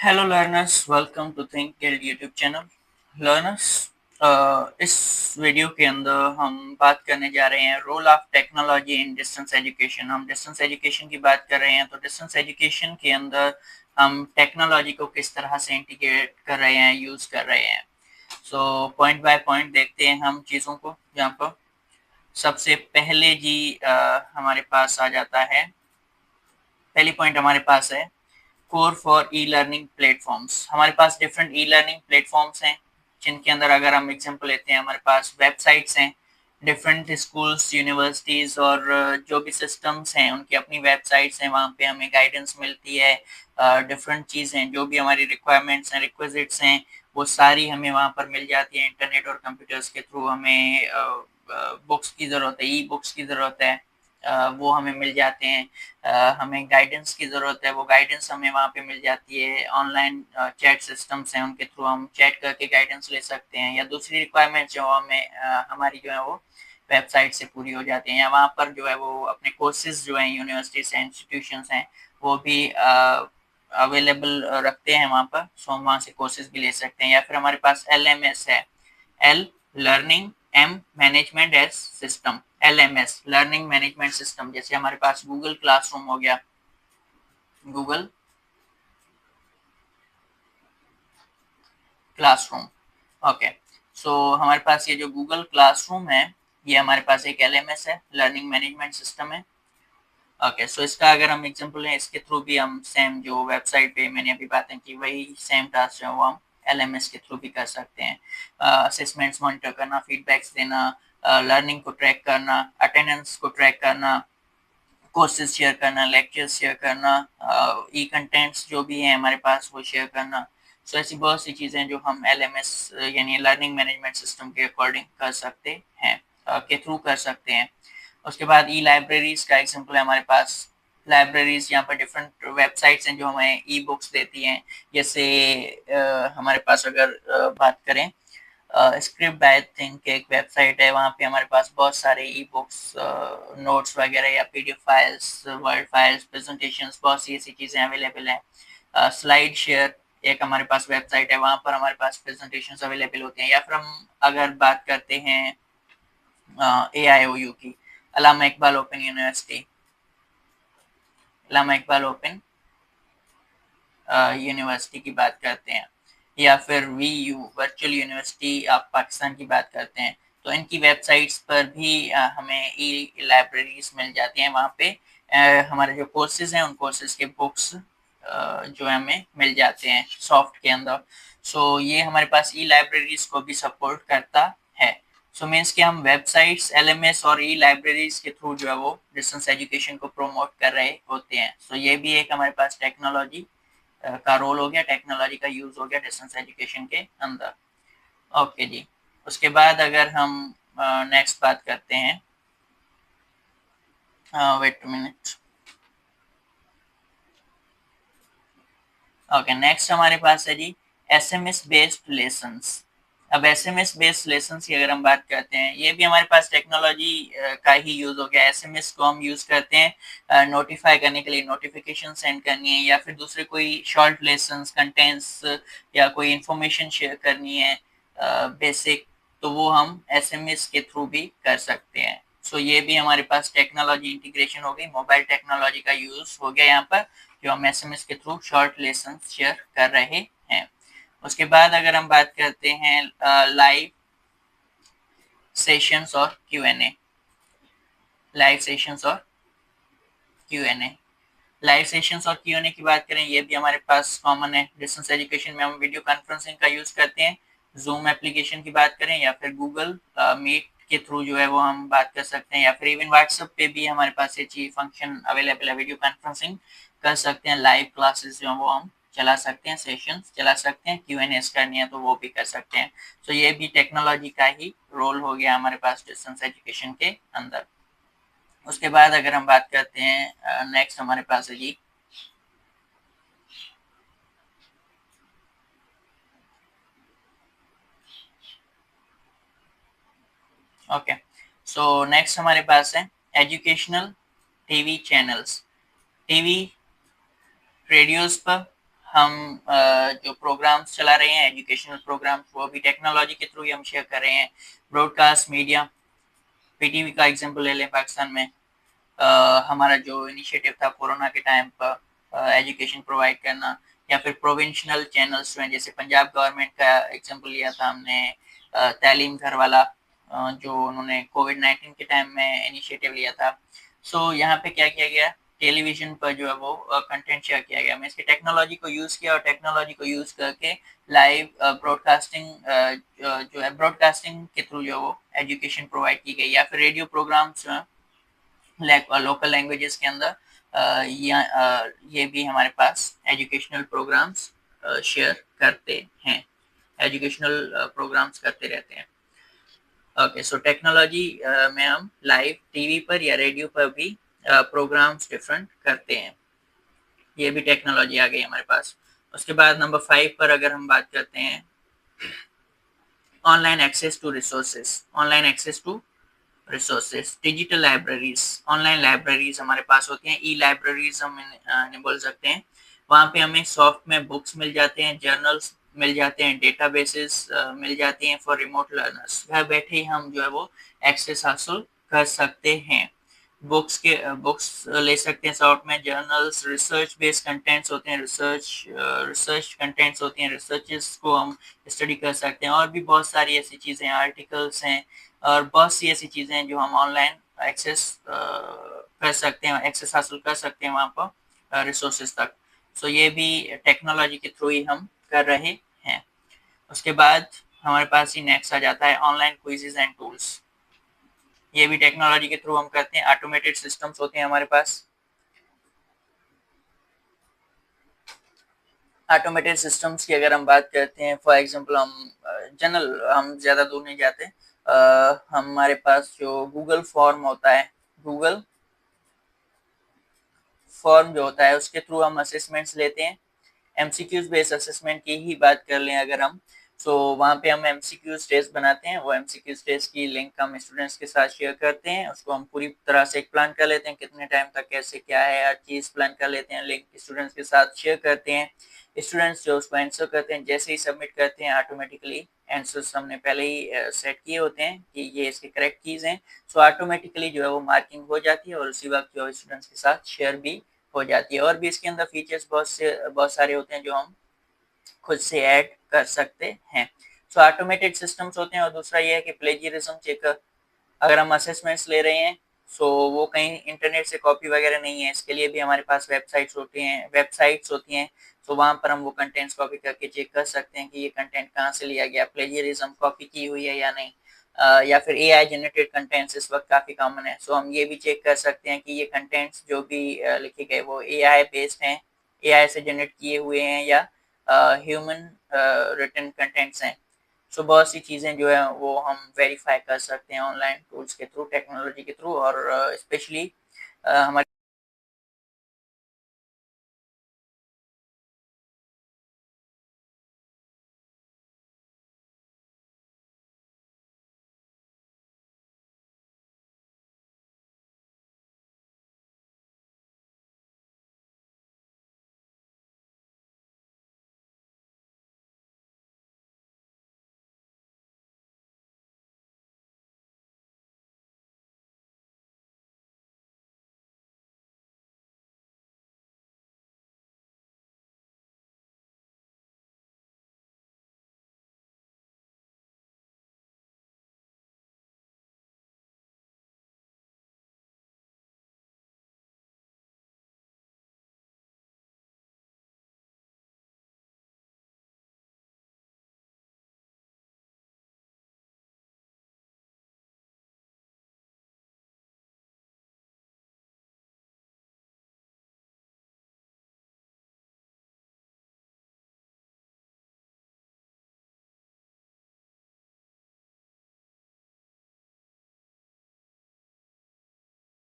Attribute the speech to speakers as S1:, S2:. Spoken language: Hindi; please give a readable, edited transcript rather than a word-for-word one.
S1: Hello learners, welcome to Think Guild YouTube channel. Learners, इस वीडियो के अंदर हम बात करने जा रहे हैं role of technology in distance education. हम डिस्टेंस एजुकेशन की बात कर रहे हैं, तो डिस्टेंस एजुकेशन के अंदर हम टेक्नोलॉजी को किस तरह से इंटीग्रेट कर रहे हैं, यूज कर रहे हैं। सो पॉइंट बाय पॉइंट देखते हैं हम चीज़ों को। यहाँ पर सबसे पहले जी हमारे पास आ जाता है, पहली पॉइंट हमारे पास है core for e learning platforms. हमारे पास डिफरेंट ई लर्निंग प्लेटफॉर्म्स हैं, जिनके अंदर अगर हम एग्जांपल लेते हैं, हमारे पास वेबसाइट्स हैं। डिफरेंट स्कूल्स, यूनिवर्सिटीज और जो भी सिस्टम्स हैं उनकी अपनी वेबसाइट्स हैं, वहाँ पे हमें गाइडेंस मिलती है। डिफरेंट चीज़ें जो भी हमारी रिक्वायरमेंट्स हैं, रिक्विजिट्स हैं, वो सारी हमें वहाँ पर मिल जाती है। इंटरनेट और कंप्यूटर्स के थ्रू हमें बुक्स की ज़रूरत है, ई बुक्स की ज़रूरत है, वो हमें मिल जाते हैं। हमें गाइडेंस की ज़रूरत है, वो गाइडेंस हमें वहाँ पे मिल जाती है। ऑनलाइन चैट सिस्टम्स हैं, उनके थ्रू हम चैट करके गाइडेंस ले सकते हैं, या दूसरी रिक्वायरमेंट्स जो हमें हमारी जो है वो वेबसाइट से पूरी हो जाती हैं, या वहाँ पर जो है वो अपने कोर्सेज जो हैं यूनिवर्सिटीज हैं, इंस्टीट्यूशंस हैं, वो भी अवेलेबल रखते हैं वहाँ पर। सो हम वहाँ से कोर्सेज भी ले सकते हैं। या फिर हमारे पास LMS है, L learning, M management S system. LMS learning management system, जैसे हमारे पास गूगल क्लासरूम हो गया, गूगल क्लासरूम। ओके, सो हमारे पास ये जो गूगल क्लासरूम है, ये हमारे पास एक LMS है, लर्निंग मैनेजमेंट सिस्टम है। ओके, सो इसका अगर हम एग्जांपल है, इसके थ्रू भी हम सेम जो वेबसाइट पे मैंने अभी बातें की, वही सेम टास्क जो है वो हम LMS के थ्रू भी कर सकते हैं। असेसमेंट्स मॉनिटर करना, फीडबैक्स देना, लर्निंग को ट्रैक करना, अटेंडेंस को ट्रैक करना, कोर्सेज शेयर करना, लेक्चर्स शेयर करना, ई कंटेंट्स जो भी हैं हमारे पास वो शेयर करना। सो ऐसी बहुत सी चीज़ें जो हम LMS यानी लर्निंग मैनेजमेंट सिस्टम के अकॉर्डिंग कर सकते हैं, के थ्रू कर सकते हैं। उसके बाद ई लाइब्रेरीज का एग्जांपल है हमारे पास। लाइब्रेरीज यहाँ पर डिफरेंट वेबसाइट्स हैं जो हमें ई बुक्स देती हैं। जैसे हमारे पास अगर बात करें, स्क्रिप्ट बाय थिंक एक वेबसाइट है, वहाँ पे हमारे पास बहुत सारे ई बुक्स, नोट्स वगैरह या PDF files, word files, presentations, बहुत सी ऐसी चीज़ें अवेलेबल हैं। स्लाइड शेयर एक हमारे पास वेबसाइट है, वहाँ पर हमारे पास प्रेजेंटेशंस अवेलेबल होते हैं। या फिर हम अगर बात करते हैं AIOU की, अल्लामा इकबाल ओपन यूनिवर्सिटी, अल्लामा इकबाल ओपन यूनिवर्सिटी की बात करते हैं, या फिर VU virtual university of Pakistan की बात करते हैं, तो इनकी वेबसाइट्स पर भी हमें ई लाइब्रेरीज मिल जाती हैं। वहाँ पे हमारे जो कोर्सेज हैं, उन कोर्सेज के बुक्स जो है हमें मिल जाते हैं सॉफ्ट के अंदर। सो ये हमारे पास ई लाइब्रेरीज को भी सपोर्ट करता है। सो मीन्स कि हम वेबसाइट्स, LMS और ई लाइब्रेरीज के थ्रू जो है वो डिस्टेंस एजुकेशन को प्रमोट कर रहे होते हैं। सो ये भी एक हमारे पास टेक्नोलॉजी का रोल हो गया, टेक्नोलॉजी का यूज हो गया डिस्टेंस एजुकेशन के अंदर। ओके जी, उसके बाद अगर हम नेक्स्ट बात करते हैं, वेट मिनट। ओके, नेक्स्ट हमारे पास है जी SMS बेस्ड लेसन्स। अब SMS बेस्ड लेसन्स की अगर हम बात करते हैं, ये भी हमारे पास टेक्नोलॉजी का ही यूज हो गया। SMS को हम यूज करते हैं नोटिफाई करने के लिए, नोटिफिकेशन सेंड करनी है, या फिर दूसरे कोई शॉर्ट लेसन्स, कंटेंट्स या कोई इंफॉर्मेशन शेयर करनी है बेसिक, तो वो हम SMS के थ्रू भी कर सकते हैं। सो ये भी हमारे पास टेक्नोलॉजी इंटीग्रेशन हो गई, मोबाइल टेक्नोलॉजी का यूज हो गया यहाँ पर, जो हम SMS के थ्रू शॉर्ट लेसन शेयर कर रहे हैं। उसके बाद अगर हम बात करते हैं लाइव सेशंस और Q&A, लाइव सेशंस और Q&A, लाइव सेशंस और Q&A की बात करें, ये भी हमारे पास कॉमन है। डिस्टेंस एजुकेशन में हम वीडियो कॉन्फ्रेंसिंग का यूज करते हैं। जूम एप्लीकेशन की बात करें, या फिर गूगल मीट के थ्रू जो है वो हम बात कर सकते हैं, या फिर इवन व्हाट्सएप पे भी हमारे पास ये चीज फंक्शन अवेलेबल है, वीडियो कॉन्फ्रेंसिंग कर सकते हैं। लाइव क्लासेस जो है वो हम चला सकते हैं, सेशंस चला सकते हैं, Q&A करनी है तो वो भी कर सकते हैं। तो ये भी टेक्नोलॉजी का ही रोल हो गया हमारे पास डिस्टेंस एजुकेशन के अंदर। उसके बाद अगर हम बात करते हैं, नेक्स्ट हमारे पास है जी ओके, सो नेक्स्ट हमारे पास है educational TV channels. TV, radios पर हम जो प्रोग्राम्स चला रहे हैं एजुकेशनल प्रोग्राम्स वो भी टेक्नोलॉजी के थ्रू ही हम शेयर कर रहे हैं। ब्रॉडकास्ट मीडिया, पीटीवी का एग्जांपल ले लें पाकिस्तान में, हमारा जो इनिशिएटिव था कोरोना के टाइम पर एजुकेशन प्रोवाइड करना, या फिर प्रोविंशियल चैनल्स में जैसे पंजाब गवर्नमेंट का एग्जांपल लिया था हमने, तालीम घर वाला, जो उन्होंने कोविड-19 के टाइम में इनिशिएटिव लिया था। सो यहाँ पे क्या किया गया, टेलीविजन पर जो है वो कंटेंट शेयर किया गया। मीन्स की टेक्नोलॉजी को यूज़ किया और टेक्नोलॉजी को यूज़ करके लाइव ब्रॉडकास्टिंग जो है ब्रॉडकास्टिंग के थ्रू जो वो एजुकेशन प्रोवाइड की गई, या फिर रेडियो प्रोग्राम्स लोकल लैंग्वेजेस के अंदर ये भी हमारे पास एजुकेशनल प्रोग्राम्स शेयर करते हैं, एजुकेशनल प्रोग्राम्स करते रहते हैं। ओके, सो टेक्नोलॉजी में हम लाइव टीवी पर या रेडियो पर भी प्रोग्राम्स डिफरेंट करते हैं, ये भी टेक्नोलॉजी आ गई हमारे पास। उसके बाद नंबर 5 पर अगर हम बात करते हैं, online access to resources, online access to resources, digital libraries, online libraries हमारे पास होती हैं, ई लाइब्रेरीज हम इन्हें बोल सकते हैं। वहाँ पे हमें सॉफ्ट में बुक्स मिल जाते हैं, जर्नल्स मिल जाते हैं, डेटाबेसेस मिल जाती हैं फॉर रिमोट लर्नर्स। घर बैठे ही हम जो है वो एक्सेस हासिल कर सकते हैं। बुक्स ले सकते हैं सॉफ्ट में, जर्नल्स, रिसर्च बेस्ड कंटेंट्स होते हैं, रिसर्च कंटेंट्स होती हैं, रिसर्चेस को हम स्टडी कर सकते हैं, और भी बहुत सारी ऐसी चीज़ें, आर्टिकल्स हैं और बहुत सी ऐसी चीज़ें हैं जो हम ऑनलाइन एक्सेस कर सकते हैं, एक्सेस हासिल कर सकते हैं वहाँ पर रिसोर्सेज तक। सो ये भी टेक्नोलॉजी के थ्रू ही हम कर रहे हैं। उसके बाद हमारे पास ही नेक्स्ट आ जाता है ऑनलाइन क्विजेज एंड टूल्स, ये भी टेक्नोलॉजी के थ्रू हम करते हैं। ऑटोमेटेड सिस्टम्स होते हैं हमारे पास, ऑटोमेटेड सिस्टम्स की अगर हम बात करते हैं, फॉर एग्जांपल हम ज़्यादा दूर नहीं जाते, हमारे पास जो गूगल फॉर्म होता है, गूगल फॉर्म जो होता है उसके थ्रू हम असेसमेंट्स लेते हैं। एमसीक्यूज बेस्ड असेसमेंट की ही बात कर लें अगर हम, सो वहाँ पे हम एमसीक्यूज टेस्ट बनाते हैं, वो एमसीक्यूज टेस्ट की लिंक हम स्टूडेंट्स के साथ शेयर करते हैं, उसको हम पूरी तरह से एक प्लान कर लेते हैं, कितने टाइम तक कैसे क्या है हर चीज़ प्लान कर लेते हैं, लिंक स्टूडेंट्स के साथ शेयर करते हैं। स्टूडेंट्स जो उसको आंसर करते हैं, जैसे ही सबमिट करते हैं ऑटोमेटिकली आंसर्स हमने पहले ही सेट किए होते हैं कि ये इसके करेक्ट कीज़ हैं, सो ऑटोमेटिकली जो है वो मार्किंग हो जाती है और उसी वक्त जो है स्टूडेंट्स के साथ शेयर भी हो जाती है। और भी इसके अंदर फीचर्स बहुत सारे होते हैं जो हम खुद से ऐड कर सकते हैं। सो ऑटोमेटेड सिस्टम्स होते हैं। और दूसरा ये है कि प्लेजियरिज्म चेक, अगर हम असेसमेंट्स ले रहे हैं सो वो कहीं इंटरनेट से कॉपी वगैरह नहीं है, इसके लिए भी हमारे पास वेबसाइट्स होती हैं, तो वहाँ पर हम वो कंटेंट्स कॉपी करके चेक कर सकते हैं कि ये कंटेंट कहाँ से लिया गया, प्लेजियरिज्म कॉपी की हुई है या नहीं। या फिर एआई जनरेटेड कंटेंट्स इस वक्त काफ़ी कॉमन है, सो हम ये भी चेक कर सकते हैं कि ये कंटेंट्स जो भी लिखे गए वो एआई बेस्ड हैं, एआई से जनरेट किए हुए हैं या ह्यूमन रिटन कंटेंट्स हैं। सो बहुत सी चीज़ें जो है वो हम वेरीफाई कर सकते हैं ऑनलाइन टूल्स के थ्रू, टेक्नोलॉजी के थ्रू, और स्पेशली हमारे